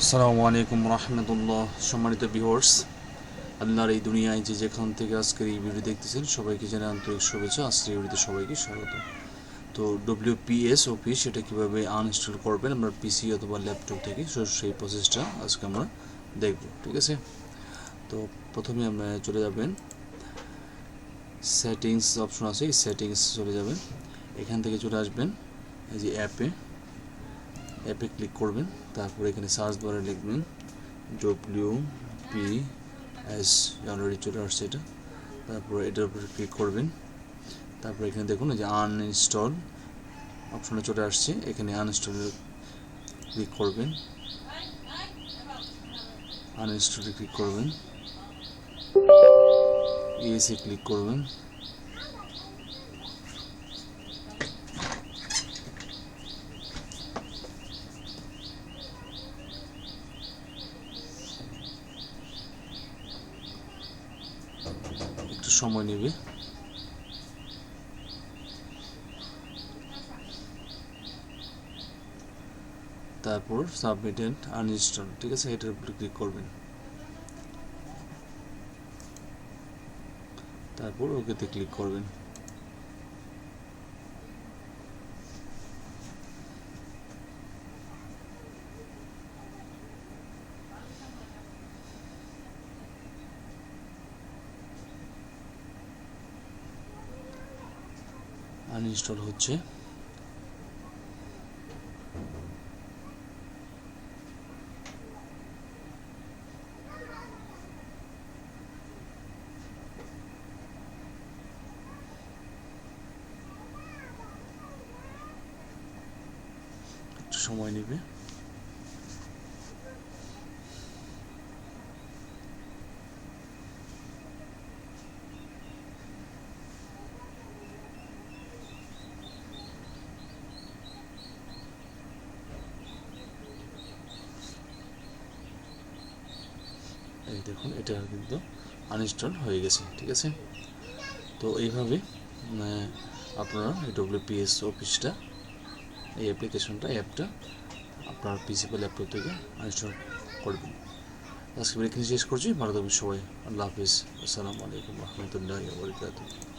আসসালামু আলাইকুম রহমতুল্লাহ। সম্মানিত ভিউয়ার্স, আল্লাহর এই দুনিয়ায় যে যেখান থেকে আজকের এই ভিডিও দেখতেছেন সবাইকে জানাই আন্তরিক শুভেচ্ছা। আজকের এই ভিডিওতে সবাইকে স্বাগত। তো ডব্লিউপিএস অফিস সেটা কীভাবে আনইনস্টল করবেন আপনার পিসি অথবা ল্যাপটপ থেকে, সেই প্রসেসটা আজকে আমরা দেখব। ঠিক আছে, তো প্রথমে আপনারা চলে যাবেন সেটিংস অপশন আছে, এই সেটিংস চলে যাবেন, এখান থেকে চলে আসবেন এই যে অ্যাপে ক্লিক করবেন। তারপর এখানে সার্চ বারে লিখবেন WPS, অলরেডি চলে আসছে এটা। তারপর এটার উপরে ক্লিক করবেন। তারপর এখানে দেখুন এই যে আনইনস্টল অপশনে চলে আসছে, এখানে আনইনস্টলে ক্লিক করবেন। আনইনস্টলে ক্লিক করবেন, ইএসএ ক্লিক করবেন। একটু সময় নেবে। তারপর সাবমিট এন্ড আনইনস্টল, ঠিক আছে, এটার উপরে ক্লিক করবেন। তারপর ওকেতে ক্লিক করবেন। আনইনস্টল হচ্ছে। একটু সময় নেবে। এই দেখুন এটা কিন্তু আনইনস্টল হয়ে গেছে। ঠিক আছে, তো এইভাবে আপনারা এই ডব্লিউপিএস অফিসটা, এই অ্যাপটা আপনার পিসি বা ল্যাপটপ থেকে আনইনস্টল করবেন। আজকে এখানে শেষ করছি। ভালো থাকবেন সবাই। আল্লাহ হাফিজ। আসসালামু আলাইকুম রহমতুল্লাহি ওয়া বারাকাতুহু।